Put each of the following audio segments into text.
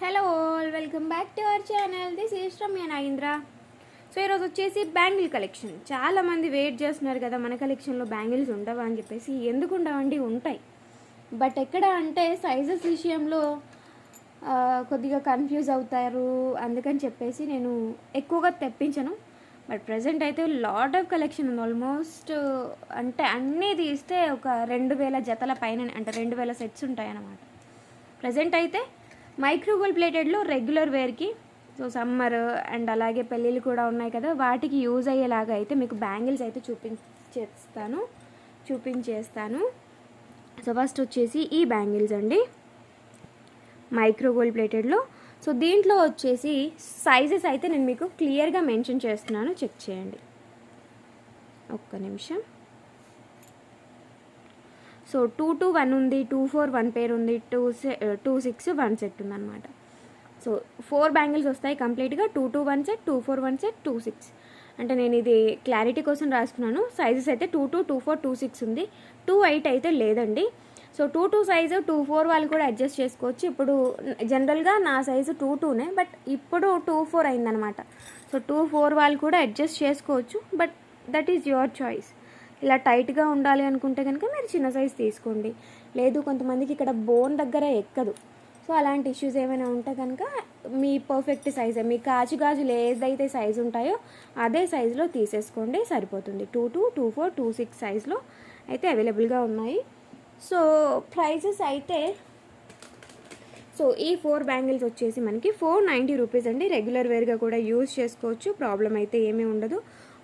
Hello all, welcome back to our channel. This is Ramya Nagendra. So ఈరోజు వచ్చేసి bangle collection. చాలామంది wait చేస్తున్నారు కదా, మన కలెక్షన్లో బ్యాంగిల్స్ ఉండవా అని చెప్పేసి. ఎందుకు ఉండవండి, ఉంటాయి. బట్ ఎక్కడ అంటే సైజెస్ విషయంలో కొద్దిగా కన్ఫ్యూజ్ అవుతారు. అందుకని చెప్పేసి నేను ఎక్కువగా తెప్పించను. బట్ ప్రజెంట్ అయితే లాట్ ఆఫ్ కలెక్షన్ ఉంది. ఆల్మోస్ట్ అంటే అన్నీ తీస్తే ఒక 2000 జతల పైన, అంటే 2000 సెట్స్ ఉంటాయి అన్నమాట. ప్రజెంట్ అయితే మైక్రోగోల్డ్ ప్లేటెడ్లో రెగ్యులర్ వేర్కి, సో సమ్మర్ అండ్ అలాగే పెళ్ళిళ్ళు కూడా ఉన్నాయి కదా, వాటికి యూజ్ అయ్యేలాగా అయితే మీకు బ్యాంగిల్స్ అయితే చూపించేస్తాను. సో ఫస్ట్ వచ్చేసి ఈ బ్యాంగిల్స్ అండి, మైక్రోగోల్డ్ ప్లేటెడ్లో. సో దీంట్లో వచ్చేసి సైజెస్ అయితే నేను మీకు క్లియర్గా మెన్షన్ చేస్తున్నాను, చెక్ చేయండి ఒక్క నిమిషం. సో 2-1 ఉంది, 2-4 1 పేర్ ఉంది, 2-6 1 సెట్ ఉందన్నమాట. సో 4 బ్యాంగిల్స్ వస్తాయి కంప్లీట్గా. 2-1 సెట్, 2-4 1 సెట్, 2-6. అంటే నేను ఇది క్లారిటీ కోసం రాసుకున్నాను. సైజెస్ అయితే 2-2, 2-4, 2-6 ఉంది. 2-8 అయితే లేదండి. సో 2-2 సైజు 2-4 వాళ్ళు కూడా అడ్జస్ట్ చేసుకోవచ్చు. ఇప్పుడు జనరల్గా నా సైజు 2-2నే, బట్ ఇప్పుడు 2-4 అయిందనమాట. సో 2-4 వాళ్ళు కూడా అడ్జస్ట్ చేసుకోవచ్చు, but that is your choice. ఇలా టైట్గా ఉండాలి అనుకుంటే కనుక మీరు చిన్న సైజ్ తీసుకోండి. లేదు, కొంతమందికి ఇక్కడ బోన్ దగ్గర ఎక్కదు. సో అలాంటి ఇష్యూస్ ఏమైనా ఉంటే కనుక మీ పర్ఫెక్ట్ సైజే, మీ గాజులు ఏదైతే సైజు ఉంటాయో అదే సైజులో తీసేసుకోండి, సరిపోతుంది. 2-2, 2-4, 2-6 సైజులో అయితే అవైలబుల్గా ఉన్నాయి. సో ప్రైజెస్ అయితే, సో ఈ 4 బ్యాంగిల్స్ వచ్చేసి మనకి 490 రూపీస్ అండి. రెగ్యులర్ వేర్గా కూడా యూజ్ చేసుకోవచ్చు, ప్రాబ్లం అయితే ఏమీ ఉండదు.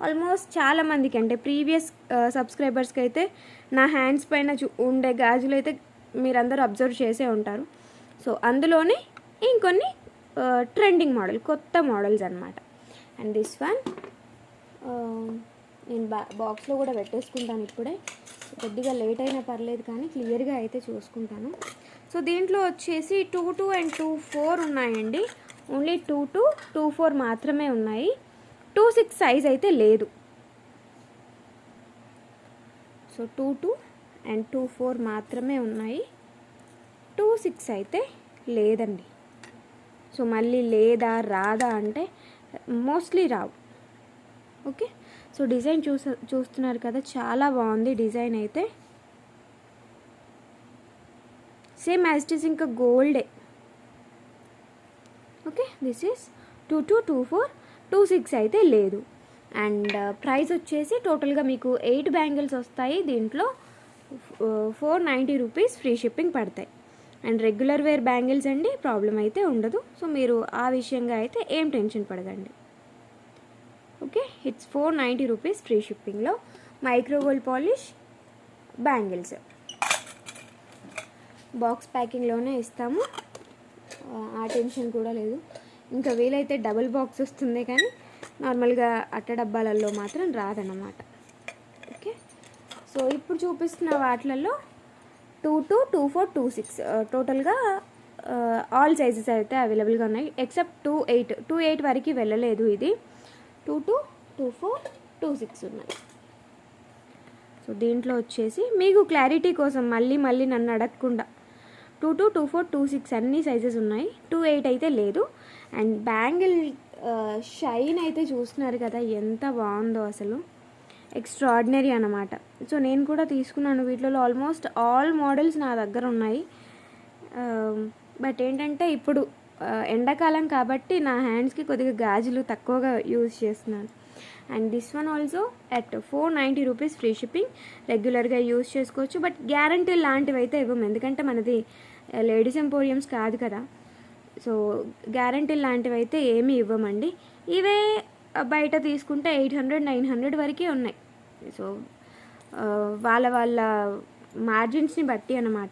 ఆల్మోస్ట్ చాలామందికి, అంటే ప్రీవియస్ సబ్స్క్రైబర్స్కి అయితే నా హ్యాండ్స్ పైన ఉండే గాజులు అయితే మీరందరూ అబ్జర్వ్ చేసే ఉంటారు. సో అందులోనే ఇంకొన్ని ట్రెండింగ్ మోడల్, కొత్త మోడల్స్ అనమాట. అండ్ దిస్ వన్ నేను బాక్స్లో కూడా పెట్టేసుకుంటాను ఇప్పుడే. కొద్దిగా లేట్ అయినా పర్లేదు కానీ క్లియర్గా అయితే చూసుకుంటాను. సో దీంట్లో వచ్చేసి 2-2 అండ్ 2-4 ఉన్నాయండి. ఓన్లీ 2-2, 2-4 మాత్రమే ఉన్నాయి. 2-6 సైజ్ అయితే లేదు. సో 2-2 అండ్ 2-4 మాత్రమే ఉన్నాయి. 2-6 అయితే లేదండి. సో మళ్ళీ లేదా రాదా అంటే మోస్ట్లీ రావు. ఓకే, సో డిజైన్ చూస్తున్నారు కదా, చాలా బాగుంది డిజైన్ అయితే. సేమ్ యాజ్ ఇట్ ఈస్, ఇంకా గోల్డే. ఓకే, దిస్ ఈస్ 2-2, 2-4, 2-6 అయితే లేదు. అండ్ ప్రైస్ వచ్చేసి టోటల్గా మీకు 8 బ్యాంగిల్స్ వస్తాయి. దీంట్లో 490 రూపీస్ ఫ్రీ షిప్పింగ్ పడతాయి. అండ్ రెగ్యులర్ వేర్ బ్యాంగిల్స్ అండి, ప్రాబ్లం అయితే ఉండదు. సో మీరు ఆ విషయంగా అయితే ఏం టెన్షన్ పడకండి. ఓకే, ఇట్స్ 490 రూపీస్ ఫ్రీ షిప్పింగ్లో మైక్రోగోల్డ్ పాలిష్ బ్యాంగిల్స్. బాక్స్ ప్యాకింగ్లోనే ఇస్తాము, ఆ టెన్షన్ కూడా లేదు. ఇంకా వీలైతే డబుల్ బాక్స్ వస్తుంది, కానీ నార్మల్గా అట్ట డబ్బాలలో మాత్రం రాదన్నమాట. ఓకే, సో ఇప్పుడు చూపిస్తున్న వాటిలలో 2-2, 2-4, 2-6 టోటల్గా ఆల్ సైజెస్ అయితే అవైలబుల్గా ఉన్నాయి. ఎక్సెప్ట్ 2-8 వరకు వెళ్ళలేదు. ఇది 2-2, 2-4, 2-6 ఉన్నాయి. సో దీంట్లో వచ్చేసి మీకు క్లారిటీ కోసం మళ్ళీ నన్ను అడగకుండా 2-2, 2-4, 2-6 అన్ని సైజెస్ ఉన్నాయి. 2-8 అయితే లేదు. అండ్ బ్యాంగిల్ షైన్ అయితే చూస్తున్నారు కదా, ఎంత బాగుందో అసలు, ఎక్స్ట్రాడినరీ అన్నమాట. సో నేను కూడా తీసుకున్నాను. వీటిలో ఆల్మోస్ట్ ఆల్ మోడల్స్ నా దగ్గర ఉన్నాయి. బట్ ఏంటంటే ఇప్పుడు ఎండాకాలం కాబట్టి నా హ్యాండ్స్కి కొద్దిగా గాజులు తక్కువగా యూజ్ చేస్తున్నాను. And this one also at 490 rupees free shipping. రెగ్యులర్గా యూజ్ చేసుకోవచ్చు, బట్ గ్యారంటీ లాంటివి అయితే ఇవ్వము, ఎందుకంటే మనది లేడీస్ ఎంపోరియంస్ కాదు కదా. సో గ్యారంటీ లాంటివి అయితే ఏమీ ఇవ్వమండి. ఇవే బయట తీసుకుంటే 800-900 వరకే ఉన్నాయి. సో వాళ్ళ మార్జిన్స్ని బట్టి అన్నమాట.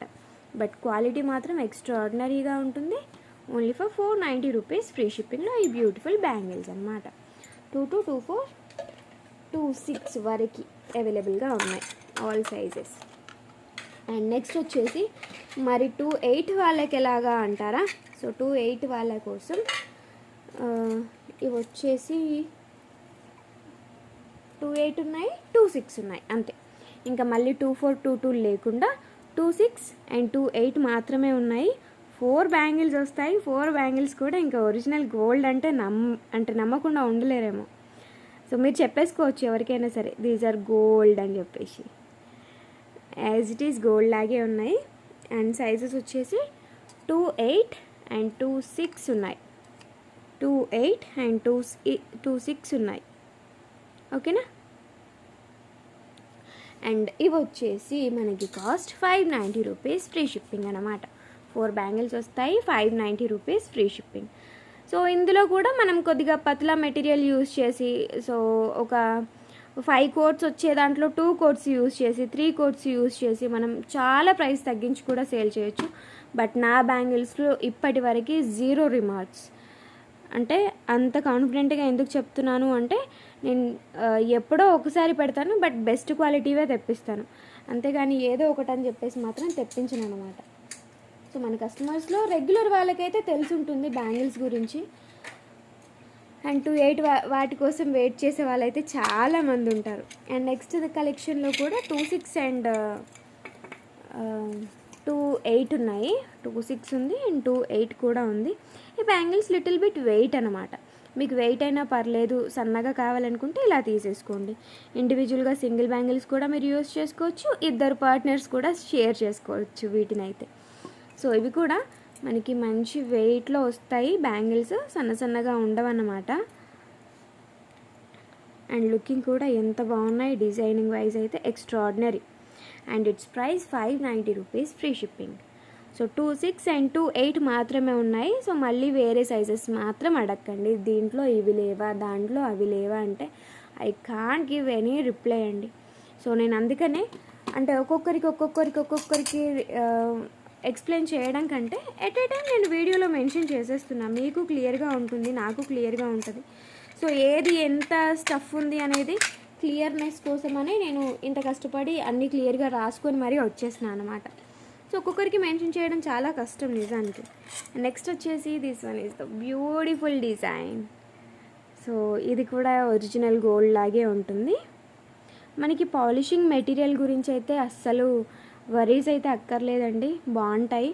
బట్ క్వాలిటీ మాత్రం ఎక్స్ట్రాడినరీగా ఉంటుంది. ఓన్లీ ఫర్ 490 రూపీస్ ఫ్రీ షిప్పింగ్లో ఈ బ్యూటిఫుల్ బ్యాంగిల్స్ అన్నమాట. 2-2, 2-4, 2-6 వరకు అవైలబుల్గా ఉన్నాయి, ఆల్ సైజెస్. అండ్ నెక్స్ట్ వచ్చేసి మరి 2-8 వాళ్ళకి ఎలాగా అంటారా? సో 2-8 వాళ్ళ కోసం ఇవి వచ్చేసి 2-8 ఉన్నాయి, 2-6 ఉన్నాయి, అంతే. ఇంకా మళ్ళీ 2-4, 2-2 లేకుండా 2-6 అండ్ 2-8 మాత్రమే ఉన్నాయి. 4 బ్యాంగిల్స్ వస్తాయి. 4 బ్యాంగిల్స్ కూడా ఇంకా ఒరిజినల్ గోల్డ్ అంటే నమ్మకుండా ఉండలేరేమో. సో మీరు చెప్పేసుకోవచ్చు ఎవరికైనా సరే, దీస్ ఆర్ గోల్డ్ అని చెప్పేసి. యాజ్ ఇట్ ఈస్ గోల్డ్ లాగే ఉన్నాయి. అండ్ సైజెస్ వచ్చేసి 2-8 అండ్ 2-6 ఉన్నాయి. 2-8 అండ్ 2-6 ఉన్నాయి. ఓకేనా. అండ్ ఇవి వచ్చేసి మనకి కాస్ట్ 590 రూపీస్ ఫ్రీ షిప్పింగ్ అనమాట. 4 బ్యాంగిల్స్ వస్తాయి, 590 రూపీస్ ఫ్రీ షిప్పింగ్. సో ఇందులో కూడా మనం కొద్దిగా పతలా మెటీరియల్ యూస్ చేసి, సో ఒక 5 కోట్స్ వచ్చే దాంట్లో 2 కోట్స్ యూస్ చేసి, 3 కోట్స్ యూస్ చేసి మనం చాలా ప్రైస్ తగ్గించి కూడా సేల్ చేయొచ్చు. బట్ నా బ్యాంగిల్స్లో ఇప్పటి వరకు 0 రిమార్క్స్. అంటే అంత కాన్ఫిడెంట్గా ఎందుకు చెప్తున్నాను అంటే, నేను ఎప్పుడో ఒకసారి పెడతాను, బట్ బెస్ట్ క్వాలిటీవే తెప్పిస్తాను. అంతేగాని ఏదో ఒకటి అని చెప్పేసి మాత్రం తెప్పించను అనమాట. సో మన కస్టమర్స్లో రెగ్యులర్ వాళ్ళకైతే తెలిసి ఉంటుంది బ్యాంగిల్స్ గురించి. అండ్ 2-8 వాటి కోసం వెయిట్ చేసే వాళ్ళైతే చాలామంది ఉంటారు. అండ్ నెక్స్ట్ కలెక్షన్లో కూడా 2-6 అండ్ 2-8 ఉన్నాయి. 2-6 ఉంది అండ్ 2-8 కూడా ఉంది. ఈ బ్యాంగిల్స్ లిటిల్ బిట్ వెయిట్ అనమాట. మీకు వెయిట్ అయినా పర్లేదు, సన్నగా కావాలనుకుంటే ఇలా తీసేసుకోండి. ఇండివిజువల్గా సింగిల్ బ్యాంగిల్స్ కూడా మీరు యూస్ చేసుకోవచ్చు, 2 పార్ట్నర్స్ కూడా షేర్ చేసుకోవచ్చు వీటినైతే. సో ఇవి కూడా మనకి మంచి వెయిట్లో వస్తాయి. బ్యాంగిల్స్ సన్నగా ఉండవన్నమాట. అండ్ లుకింగ్ కూడా ఎంత బాగున్నాయి, డిజైనింగ్ వైజ్ అయితే extraordinary. And it's price 590 rupees free shipping. So 2-6 and 2-8 మాత్రమే ఉన్నాయి. సో మళ్ళీ వేరే సైజెస్ మాత్రం అడగండి, దీంట్లో ఇవి లేవా, దాంట్లో అవి లేవా అంటే I can't give any reply అండి. సో నేను అందుకనే అంటే ఒక్కొక్కరికి ఎక్స్ప్లెయిన్ చేయడం కంటే ఎట్ ఏ టైం నేను వీడియోలో మెన్షన్ చేసేస్తున్నాను. మీకు క్లియర్గా ఉంటుంది, నాకు క్లియర్గా ఉంటుంది. సో ఏది ఎంత స్టఫ్ ఉంది అనేది క్లియర్నెస్ కోసమని నేను ఇంత కష్టపడి అన్నీ క్లియర్గా రాసుకొని మరీ వచ్చేసినాను అనమాట. సో ఒక్కొక్కరికి మెన్షన్ చేయడం చాలా కష్టం నిజానికి. నెక్స్ట్ వచ్చేసి this one is the beautiful design. So ఇది కూడా ఒరిజినల్ గోల్డ్ లాగే ఉంటుంది. మనకి పాలిషింగ్ మెటీరియల్ గురించి అయితే అస్సలు వరీస్ అయితే అక్కర్లేదండి, బాగుంటాయి.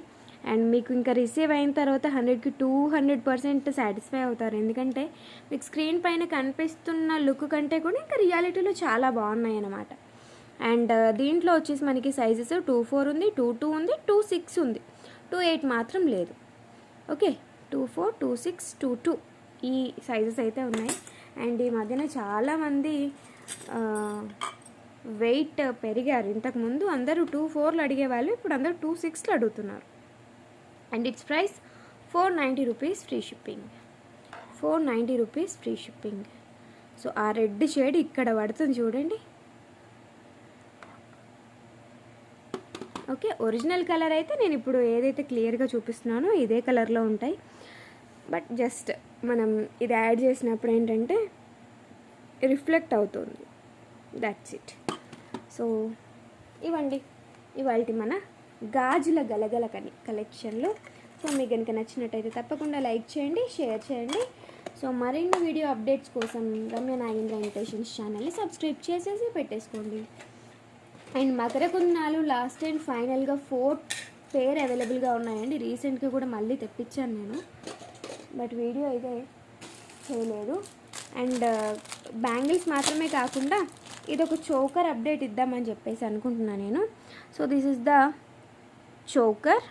అండ్ మీకు ఇంకా రిసీవ్ అయిన తర్వాత 100కి 200% సాటిస్ఫై అవుతారు. ఎందుకంటే మీకు స్క్రీన్ పైన కనిపిస్తున్న లుక్ కంటే కూడా ఇంకా రియాలిటీలో చాలా బాగున్నాయి అన్నమాట. అండ్ దీంట్లో వచ్చేసి మనకి సైజెస్ 2-4 ఉంది, 2-2 ఉంది, 2-6 ఉంది, 2-8 మాత్రం లేదు. ఓకే, 2-4, 2-6, 2-2 ఈ సైజెస్ అయితే ఉన్నాయి. అండ్ ఈ మధ్యన చాలామంది వెయిట్ పెరిగారు. ఇంతకుముందు అందరూ 2-4లు అడిగేవాళ్ళు, ఇప్పుడు అందరూ 2-6లు అడుగుతున్నారు. And it's price 490 rupees free shipping. 490 rupees free shipping. So ఆ రెడ్ షేడ్ ఇక్కడ పడుతుంది చూడండి. ఓకే, ఒరిజినల్ కలర్ అయితే నేను ఇప్పుడు ఏదైతే క్లియర్గా చూపిస్తున్నానో ఇదే కలర్లో ఉంటాయి. బట్ జస్ట్ మనం ఇది యాడ్ చేసినప్పుడు ఏంటంటే రిఫ్లెక్ట్ అవుతుంది, దట్స్ ఇట్. సో ఇవ్వండి ఇవాళ మన గాజుల గలగల కలెక్షన్లో. సో మీకు కనుక నచ్చినట్టయితే తప్పకుండా లైక్ చేయండి, షేర్ చేయండి. సో మరిన్ని వీడియో అప్డేట్స్ కోసం రమ్య నాగేంద్ర ఇన్విటేషన్స్ ఛానల్ని సబ్స్క్రైబ్ చేసేసి పెట్టేసుకోండి. అండ్ మకర కుందనాలు లాస్ట్ అండ్ ఫైనల్గా 4 పేర్ అవైలబుల్గా ఉన్నాయండి. రీసెంట్గా కూడా మళ్ళీ తెప్పించాను నేను, బట్ వీడియో అయితే చేయలేదు. అండ్ బ్యాంగిల్స్ మాత్రమే కాకుండా ఇది ఒక చోకర్ అప్డేట్ ఇద్దామని చెప్పేసి అనుకుంటున్నాను నేను. So this is the choker.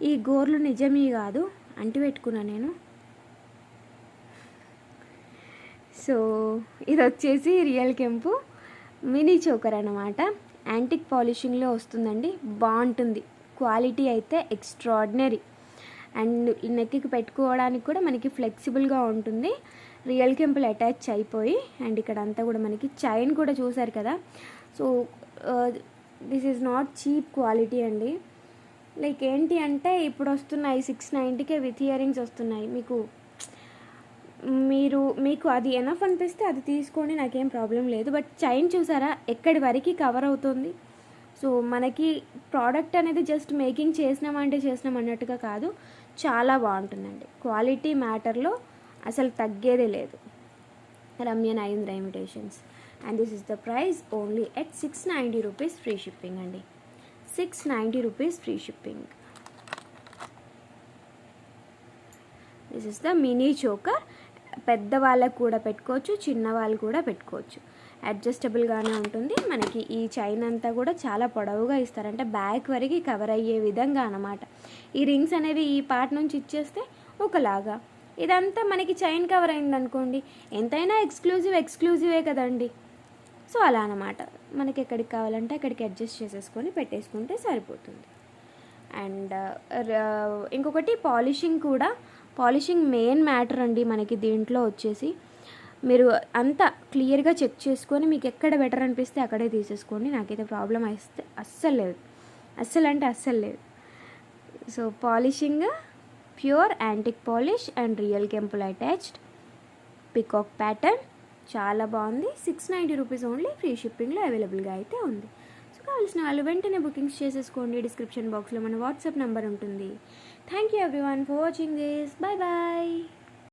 ఈ గోర్లు నిజమీ కాదు, అంటి పెట్టుకున్నా నేను. సో ఇది వచ్చేసి రియల్ కెంపు మినీ చోకర్ అన్నమాట. యాంటిక్ పాలిషింగ్లో వస్తుందండి, బాగుంటుంది. క్వాలిటీ అయితే ఎక్స్ట్రాడినరీ. అండ్ నెక్కి పెట్టుకోవడానికి కూడా మనకి ఫ్లెక్సిబుల్గా ఉంటుంది. రియల్ కెంపులు అటాచ్ అయిపోయి, అండ్ ఇక్కడ అంతా కూడా మనకి చైన్ కూడా చూసారు కదా. So this is not cheap quality అండి. లైక్ ఏంటి అంటే ఇప్పుడు వస్తున్నాయి 690కే విత్ ఇయర్ రింగ్స్ వస్తున్నాయి. మీకు అది ఎనఫ్ అనిపిస్తే అది తీసుకోండి, నాకేం ప్రాబ్లం లేదు. బట్ చైన్ చూసారా ఎక్కడి వరకు కవర్ అవుతుంది. సో మనకి ప్రోడక్ట్ అనేది జస్ట్ మేకింగ్ చేసినాం అన్నట్టుగా కాదు, చాలా బాగుంటుందండి. క్వాలిటీ మ్యాటర్లో అసలు తగ్గేదే లేదు. Ramya Nagendra invitations. And this is the price only at 690 rupees free shipping అండి. 690 rupees free shipping. This is the mini choker. పెద్దవాళ్ళకు కూడా పెట్టుకోవచ్చు, చిన్నవాళ్ళు కూడా పెట్టుకోవచ్చు. అడ్జస్టబుల్గానే ఉంటుంది. మనకి ఈ చైన్ అంతా కూడా చాలా పొడవుగా ఇస్తారు, అంటే బ్యాక్ వరకు కవర్ అయ్యే విధంగా అన్నమాట. ఈ రింగ్స్ అనేవి ఈ పార్ట్ నుంచి ఇచ్చేస్తే ఒకలాగా, ఇదంతా మనకి చైన్ కవర్ అయిందనుకోండి, ఎంతైనా ఎక్స్క్లూజివే కదండి. సో అలా అన్నమాట. మనకి ఎక్కడికి కావాలంటే అక్కడికి అడ్జస్ట్ చేసేసుకొని పెట్టేసుకుంటే సరిపోతుంది. అండ్ ఇంకొకటి పాలిషింగ్ మెయిన్ మ్యాటర్ అండి మనకి దీంట్లో వచ్చేసి. మీరు అంతా క్లియర్గా చెక్ చేసుకొని మీకు ఎక్కడ బెటర్ అనిపిస్తే అక్కడే తీసేసుకోండి. నాకైతే ప్రాబ్లం అయితే అస్సలు లేదు. So polishing pure antique polish and real కెంపుల్ అటాచ్డ్ పికాక్ ప్యాటర్న్, చాలా బాగుంది. 690 రూపీస్ ఓన్లీ, ఫ్రీ షిప్పింగ్లో అవైలబుల్గా అయితే ఉంది. సో కావాల్సిన వాళ్ళు వెంటనే బుకింగ్స్ చేసేసుకోండి. డిస్క్రిప్షన్ బాక్స్లో మన వాట్సాప్ నెంబర్ ఉంటుంది. Thank you everyone for watching this. Bye bye.